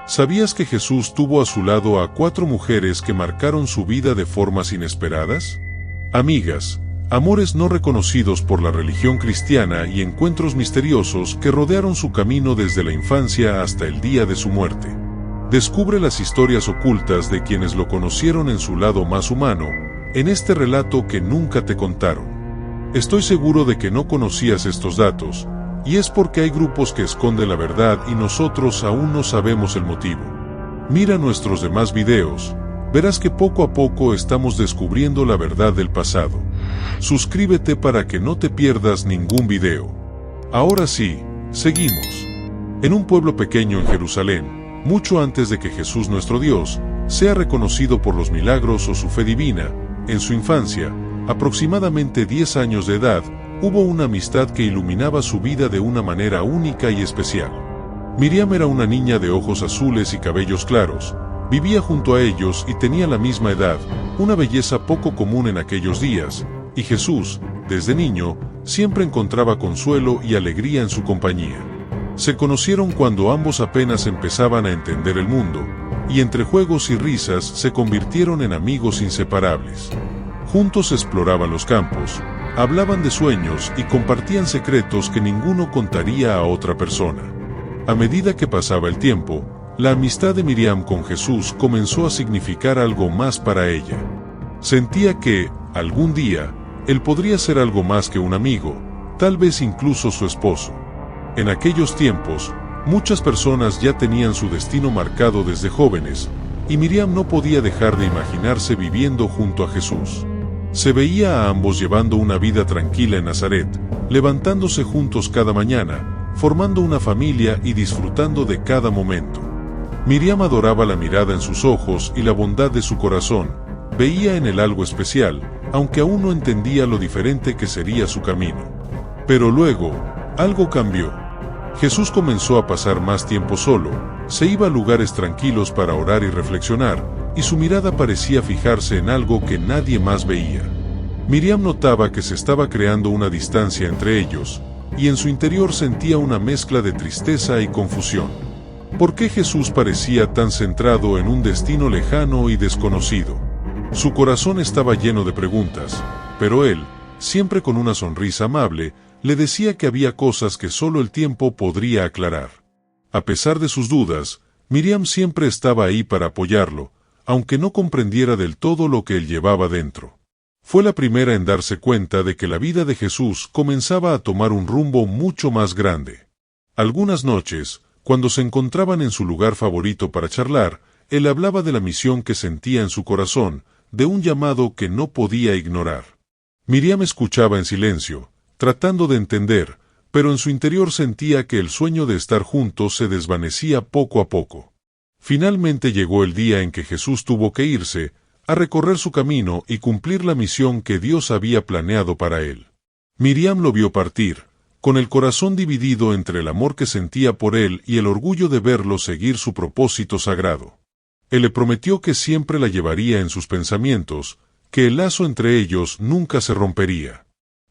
¿Sabías que Jesús tuvo a su lado a 4 mujeres que marcaron su vida de formas inesperadas? Amigas, amores no reconocidos por la religión cristiana y encuentros misteriosos que rodearon su camino desde la infancia hasta el día de su muerte. Descubre las historias ocultas de quienes lo conocieron en su lado más humano, en este relato que nunca te contaron. Estoy seguro de que no conocías estos datos, y es porque hay grupos que esconden la verdad y nosotros aún no sabemos el motivo. Mira nuestros demás videos, verás que poco a poco estamos descubriendo la verdad del pasado. Suscríbete para que no te pierdas ningún video. Ahora sí, seguimos. En un pueblo pequeño en Jerusalén, mucho antes de que Jesús nuestro Dios sea reconocido por los milagros o su fe divina, en su infancia, aproximadamente 10 años de edad, hubo una amistad que iluminaba su vida de una manera única y especial. Miriam era una niña de ojos azules y cabellos claros, vivía junto a ellos y tenía la misma edad, una belleza poco común en aquellos días, y Jesús, desde niño, siempre encontraba consuelo y alegría en su compañía. Se conocieron cuando ambos apenas empezaban a entender el mundo, y entre juegos y risas se convirtieron en amigos inseparables. Juntos exploraban los campos, hablaban de sueños y compartían secretos que ninguno contaría a otra persona. A medida que pasaba el tiempo, la amistad de Miriam con Jesús comenzó a significar algo más para ella. Sentía que, algún día, él podría ser algo más que un amigo, tal vez incluso su esposo. En aquellos tiempos, muchas personas ya tenían su destino marcado desde jóvenes, y Miriam no podía dejar de imaginarse viviendo junto a Jesús. Se veía a ambos llevando una vida tranquila en Nazaret, levantándose juntos cada mañana, formando una familia y disfrutando de cada momento. Miriam adoraba la mirada en sus ojos y la bondad de su corazón, veía en él algo especial, aunque aún no entendía lo diferente que sería su camino. Pero luego, algo cambió. Jesús comenzó a pasar más tiempo solo, se iba a lugares tranquilos para orar y reflexionar, y su mirada parecía fijarse en algo que nadie más veía. Miriam notaba que se estaba creando una distancia entre ellos, y en su interior sentía una mezcla de tristeza y confusión. ¿Por qué Jesús parecía tan centrado en un destino lejano y desconocido? Su corazón estaba lleno de preguntas, pero él, siempre con una sonrisa amable, le decía que había cosas que solo el tiempo podría aclarar. A pesar de sus dudas, Miriam siempre estaba ahí para apoyarlo, aunque no comprendiera del todo lo que él llevaba dentro. Fue la primera en darse cuenta de que la vida de Jesús comenzaba a tomar un rumbo mucho más grande. Algunas noches, cuando se encontraban en su lugar favorito para charlar, él hablaba de la misión que sentía en su corazón, de un llamado que no podía ignorar. Miriam escuchaba en silencio, tratando de entender, pero en su interior sentía que el sueño de estar juntos se desvanecía poco a poco. Finalmente llegó el día en que Jesús tuvo que irse, a recorrer su camino y cumplir la misión que Dios había planeado para él. Miriam lo vio partir, con el corazón dividido entre el amor que sentía por él y el orgullo de verlo seguir su propósito sagrado. Él le prometió que siempre la llevaría en sus pensamientos, que el lazo entre ellos nunca se rompería.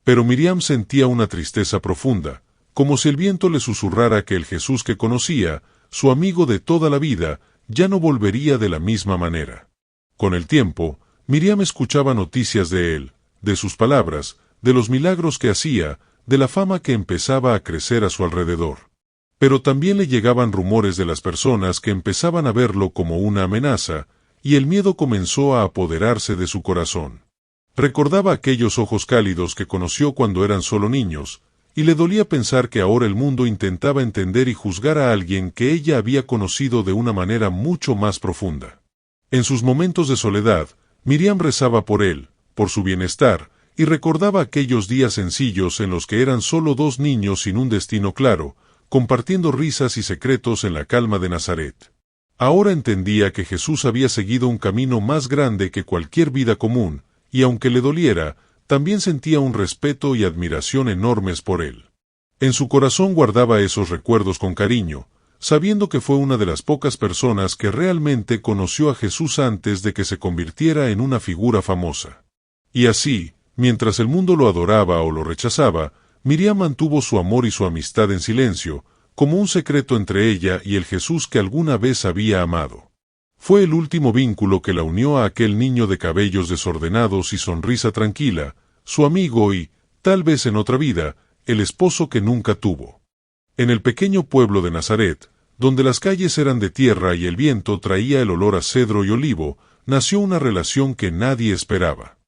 Pero Miriam sentía una tristeza profunda, como si el viento le susurrara que el Jesús que conocía, su amigo de toda la vida, ya no volvería de la misma manera. Con el tiempo, Miriam escuchaba noticias de él, de sus palabras, de los milagros que hacía, de la fama que empezaba a crecer a su alrededor. Pero también le llegaban rumores de las personas que empezaban a verlo como una amenaza, y el miedo comenzó a apoderarse de su corazón. Recordaba aquellos ojos cálidos que conoció cuando eran solo niños, y le dolía pensar que ahora el mundo intentaba entender y juzgar a alguien que ella había conocido de una manera mucho más profunda. En sus momentos de soledad, Miriam rezaba por él, por su bienestar, y recordaba aquellos días sencillos en los que eran solo 2 niños sin un destino claro, compartiendo risas y secretos en la calma de Nazaret. Ahora entendía que Jesús había seguido un camino más grande que cualquier vida común, y aunque le doliera, también sentía un respeto y admiración enormes por él. En su corazón guardaba esos recuerdos con cariño, sabiendo que fue una de las pocas personas que realmente conoció a Jesús antes de que se convirtiera en una figura famosa. Y así, mientras el mundo lo adoraba o lo rechazaba, Miriam mantuvo su amor y su amistad en silencio, como un secreto entre ella y el Jesús que alguna vez había amado. Fue el último vínculo que la unió a aquel niño de cabellos desordenados y sonrisa tranquila, su amigo y, tal vez en otra vida, el esposo que nunca tuvo. En el pequeño pueblo de Nazaret, donde las calles eran de tierra y el viento traía el olor a cedro y olivo, nació una relación que nadie esperaba.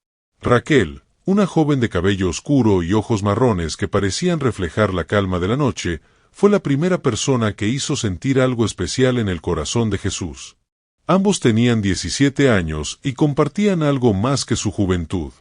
Raquel, una joven de cabello oscuro y ojos marrones que parecían reflejar la calma de la noche, fue la primera persona que hizo sentir algo especial en el corazón de Jesús. Ambos tenían 17 años y compartían algo más que su juventud.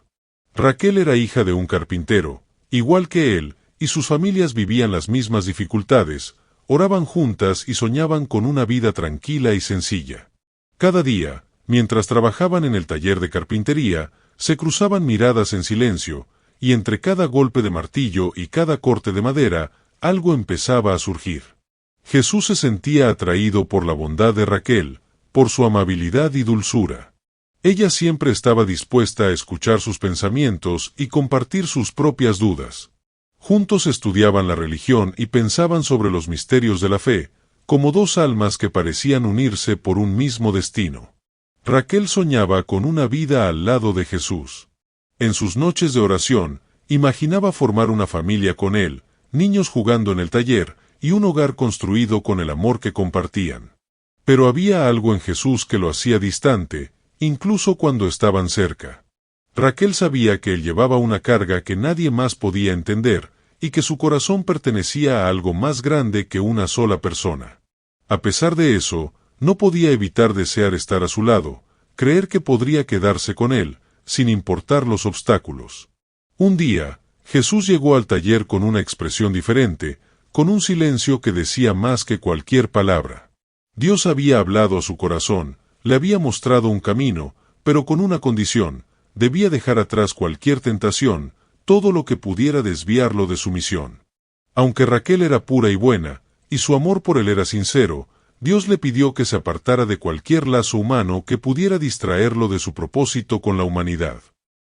Raquel era hija de un carpintero, igual que él, y sus familias vivían las mismas dificultades, oraban juntas y soñaban con una vida tranquila y sencilla. Cada día, mientras trabajaban en el taller de carpintería, se cruzaban miradas en silencio, y entre cada golpe de martillo y cada corte de madera, algo empezaba a surgir. Jesús se sentía atraído por la bondad de Raquel, por su amabilidad y dulzura. Ella siempre estaba dispuesta a escuchar sus pensamientos y compartir sus propias dudas. Juntos estudiaban la religión y pensaban sobre los misterios de la fe, como dos almas que parecían unirse por un mismo destino. Raquel soñaba con una vida al lado de Jesús. En sus noches de oración, imaginaba formar una familia con él, niños jugando en el taller, y un hogar construido con el amor que compartían. Pero había algo en Jesús que lo hacía distante, incluso cuando estaban cerca. Raquel sabía que él llevaba una carga que nadie más podía entender, y que su corazón pertenecía a algo más grande que una sola persona. A pesar de eso, no podía evitar desear estar a su lado, creer que podría quedarse con él, sin importar los obstáculos. Un día, Jesús llegó al taller con una expresión diferente, con un silencio que decía más que cualquier palabra. Dios había hablado a su corazón, le había mostrado un camino, pero con una condición: debía dejar atrás cualquier tentación, todo lo que pudiera desviarlo de su misión. Aunque Raquel era pura y buena, y su amor por él era sincero, Dios le pidió que se apartara de cualquier lazo humano que pudiera distraerlo de su propósito con la humanidad.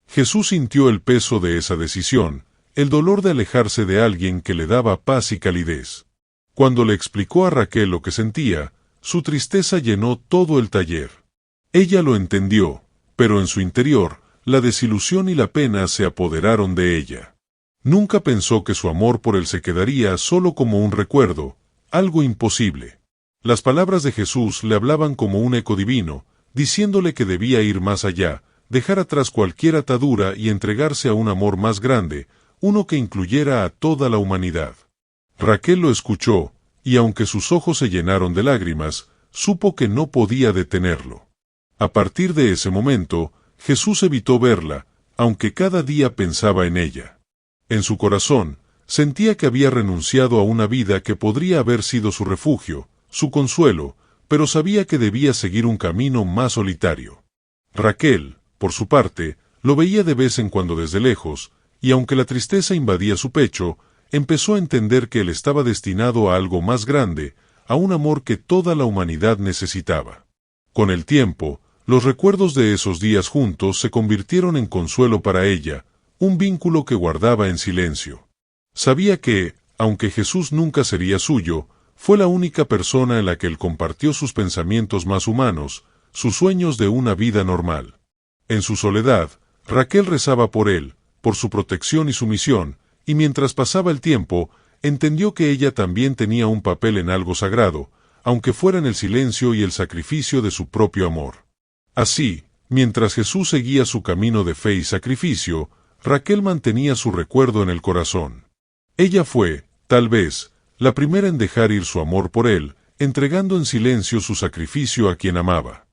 Jesús sintió el peso de esa decisión, el dolor de alejarse de alguien que le daba paz y calidez. Cuando le explicó a Raquel lo que sentía, su tristeza llenó todo el taller. Ella lo entendió, pero en su interior, la desilusión y la pena se apoderaron de ella. Nunca pensó que su amor por él se quedaría solo como un recuerdo, algo imposible. Las palabras de Jesús le hablaban como un eco divino, diciéndole que debía ir más allá, dejar atrás cualquier atadura y entregarse a un amor más grande, uno que incluyera a toda la humanidad. Raquel lo escuchó, y aunque sus ojos se llenaron de lágrimas, supo que no podía detenerlo. A partir de ese momento, Jesús evitó verla, aunque cada día pensaba en ella. En su corazón, sentía que había renunciado a una vida que podría haber sido su refugio, su consuelo, pero sabía que debía seguir un camino más solitario. Raquel, por su parte, lo veía de vez en cuando desde lejos, y aunque la tristeza invadía su pecho, empezó a entender que él estaba destinado a algo más grande, a un amor que toda la humanidad necesitaba. Con el tiempo, los recuerdos de esos días juntos se convirtieron en consuelo para ella, un vínculo que guardaba en silencio. Sabía que, aunque Jesús nunca sería suyo, fue la única persona en la que él compartió sus pensamientos más humanos, sus sueños de una vida normal. En su soledad, Raquel rezaba por él, por su protección y su misión, y mientras pasaba el tiempo, entendió que ella también tenía un papel en algo sagrado, aunque fuera en el silencio y el sacrificio de su propio amor. Así, mientras Jesús seguía su camino de fe y sacrificio, Raquel mantenía su recuerdo en el corazón. Ella fue, tal vez, la primera en dejar ir su amor por él, entregando en silencio su sacrificio a quien amaba.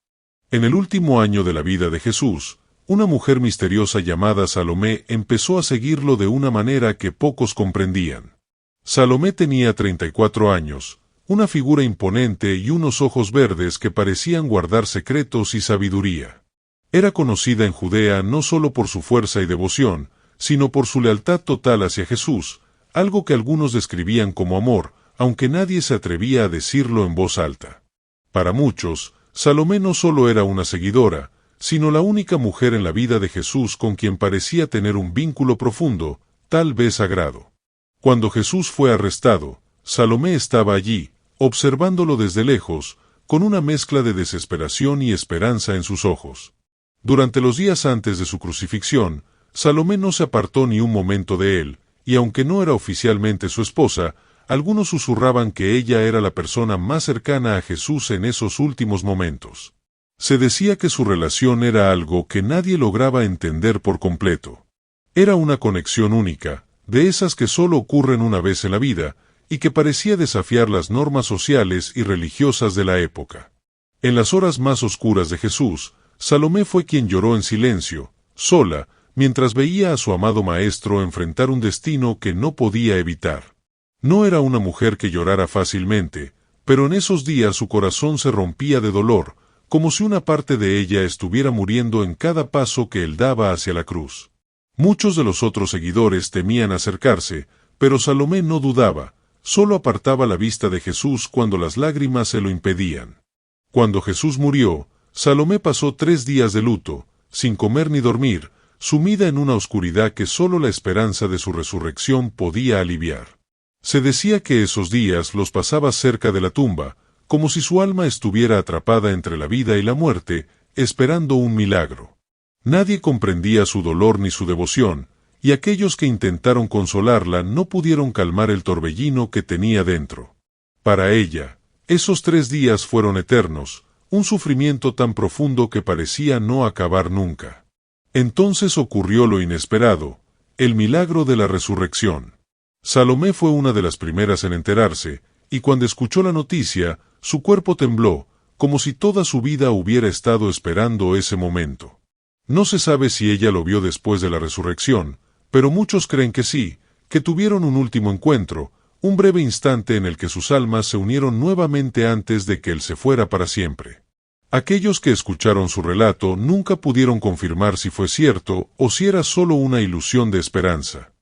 En el último año de la vida de Jesús, una mujer misteriosa llamada Salomé empezó a seguirlo de una manera que pocos comprendían. Salomé tenía 34 años, una figura imponente y unos ojos verdes que parecían guardar secretos y sabiduría. Era conocida en Judea no solo por su fuerza y devoción, sino por su lealtad total hacia Jesús, algo que algunos describían como amor, aunque nadie se atrevía a decirlo en voz alta. Para muchos, Salomé no solo era una seguidora, sino la única mujer en la vida de Jesús con quien parecía tener un vínculo profundo, tal vez sagrado. Cuando Jesús fue arrestado, Salomé estaba allí, observándolo desde lejos, con una mezcla de desesperación y esperanza en sus ojos. Durante los días antes de su crucifixión, Salomé no se apartó ni un momento de él, y aunque no era oficialmente su esposa, algunos susurraban que ella era la persona más cercana a Jesús en esos últimos momentos. Se decía que su relación era algo que nadie lograba entender por completo. Era una conexión única, de esas que solo ocurren una vez en la vida, y que parecía desafiar las normas sociales y religiosas de la época. En las horas más oscuras de Jesús, Salomé fue quien lloró en silencio, sola, mientras veía a su amado Maestro enfrentar un destino que no podía evitar. No era una mujer que llorara fácilmente, pero en esos días su corazón se rompía de dolor, como si una parte de ella estuviera muriendo en cada paso que él daba hacia la cruz. Muchos de los otros seguidores temían acercarse, pero Salomé no dudaba, solo apartaba la vista de Jesús cuando las lágrimas se lo impedían. Cuando Jesús murió, Salomé pasó 3 días de luto, sin comer ni dormir, sumida en una oscuridad que solo la esperanza de su resurrección podía aliviar. Se decía que esos días los pasaba cerca de la tumba, como si su alma estuviera atrapada entre la vida y la muerte, esperando un milagro. Nadie comprendía su dolor ni su devoción, y aquellos que intentaron consolarla no pudieron calmar el torbellino que tenía dentro. Para ella, esos 3 días fueron eternos, un sufrimiento tan profundo que parecía no acabar nunca. Entonces ocurrió lo inesperado, el milagro de la resurrección. Salomé fue una de las primeras en enterarse, y cuando escuchó la noticia, su cuerpo tembló, como si toda su vida hubiera estado esperando ese momento. No se sabe si ella lo vio después de la resurrección, pero muchos creen que sí, que tuvieron un último encuentro, un breve instante en el que sus almas se unieron nuevamente antes de que él se fuera para siempre. Aquellos que escucharon su relato nunca pudieron confirmar si fue cierto o si era solo una ilusión de esperanza.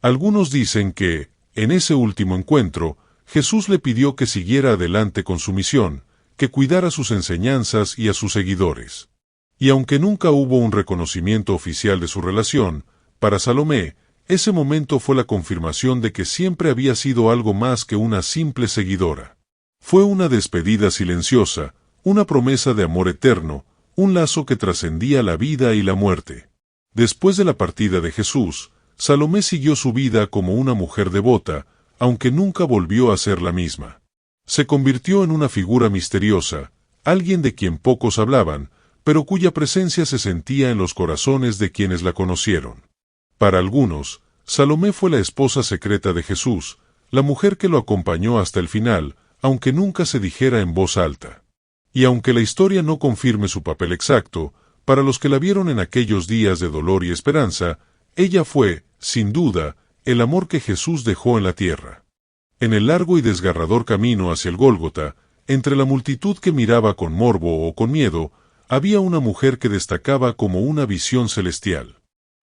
Algunos dicen que, en ese último encuentro, Jesús le pidió que siguiera adelante con su misión, que cuidara sus enseñanzas y a sus seguidores. Y aunque nunca hubo un reconocimiento oficial de su relación, para Salomé, ese momento fue la confirmación de que siempre había sido algo más que una simple seguidora. Fue una despedida silenciosa, una promesa de amor eterno, un lazo que trascendía la vida y la muerte. Después de la partida de Jesús, Salomé siguió su vida como una mujer devota, aunque nunca volvió a ser la misma. Se convirtió en una figura misteriosa, alguien de quien pocos hablaban, pero cuya presencia se sentía en los corazones de quienes la conocieron. Para algunos, Salomé fue la esposa secreta de Jesús, la mujer que lo acompañó hasta el final, aunque nunca se dijera en voz alta. Y aunque la historia no confirme su papel exacto, para los que la vieron en aquellos días de dolor y esperanza, ella fue, sin duda, el amor que Jesús dejó en la tierra. En el largo y desgarrador camino hacia el Gólgota, entre la multitud que miraba con morbo o con miedo, había una mujer que destacaba como una visión celestial.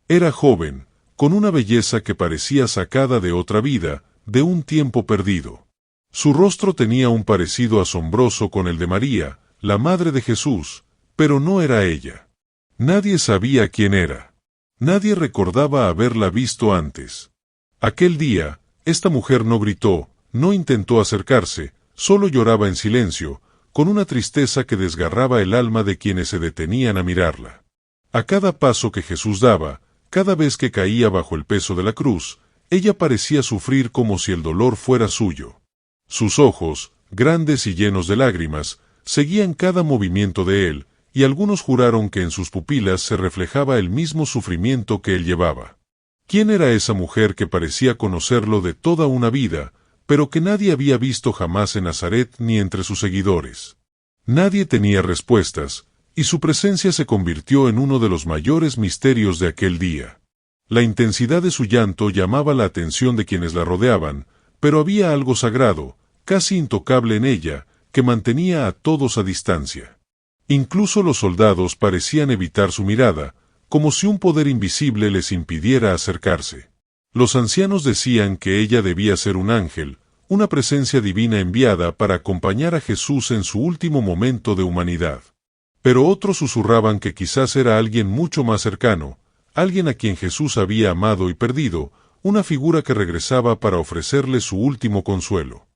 Era joven, con una belleza que parecía sacada de otra vida, de un tiempo perdido. Su rostro tenía un parecido asombroso con el de María, la madre de Jesús, pero no era ella. Nadie sabía quién era. Nadie recordaba haberla visto antes. Aquel día, esta mujer no gritó, no intentó acercarse, solo lloraba en silencio, con una tristeza que desgarraba el alma de quienes se detenían a mirarla. A cada paso que Jesús daba, cada vez que caía bajo el peso de la cruz, ella parecía sufrir como si el dolor fuera suyo. Sus ojos, grandes y llenos de lágrimas, seguían cada movimiento de él, y algunos juraron que en sus pupilas se reflejaba el mismo sufrimiento que él llevaba. ¿Quién era esa mujer que parecía conocerlo de toda una vida, pero que nadie había visto jamás en Nazaret ni entre sus seguidores? Nadie tenía respuestas, y su presencia se convirtió en uno de los mayores misterios de aquel día. La intensidad de su llanto llamaba la atención de quienes la rodeaban, pero había algo sagrado, casi intocable en ella, que mantenía a todos a distancia. Incluso los soldados parecían evitar su mirada, como si un poder invisible les impidiera acercarse. Los ancianos decían que ella debía ser un ángel, una presencia divina enviada para acompañar a Jesús en su último momento de humanidad. Pero otros susurraban que quizás era alguien mucho más cercano, alguien a quien Jesús había amado y perdido, una figura que regresaba para ofrecerle su último consuelo.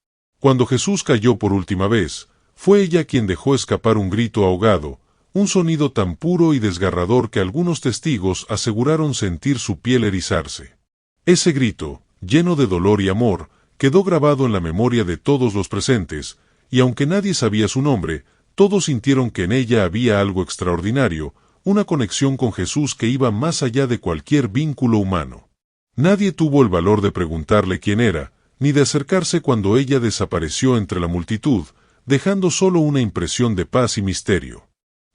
Cuando Jesús cayó por última vez, fue ella quien dejó escapar un grito ahogado, un sonido tan puro y desgarrador que algunos testigos aseguraron sentir su piel erizarse. Ese grito, lleno de dolor y amor, quedó grabado en la memoria de todos los presentes, y aunque nadie sabía su nombre, todos sintieron que en ella había algo extraordinario, una conexión con Jesús que iba más allá de cualquier vínculo humano. Nadie tuvo el valor de preguntarle quién era, ni de acercarse cuando ella desapareció entre la multitud, dejando solo una impresión de paz y misterio.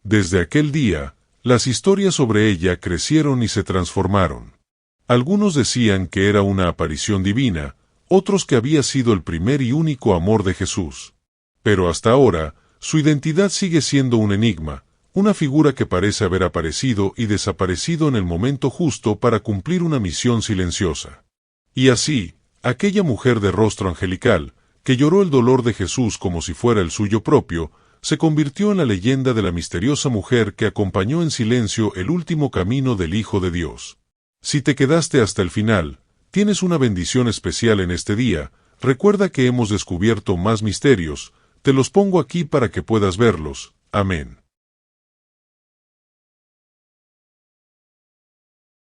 Desde aquel día, las historias sobre ella crecieron y se transformaron. Algunos decían que era una aparición divina, otros que había sido el primer y único amor de Jesús. Pero hasta ahora, su identidad sigue siendo un enigma, una figura que parece haber aparecido y desaparecido en el momento justo para cumplir una misión silenciosa. Y así, aquella mujer de rostro angelical, que lloró el dolor de Jesús como si fuera el suyo propio, se convirtió en la leyenda de la misteriosa mujer que acompañó en silencio el último camino del Hijo de Dios. Si te quedaste hasta el final, tienes una bendición especial en este día. Recuerda que hemos descubierto más misterios, te los pongo aquí para que puedas verlos. Amén.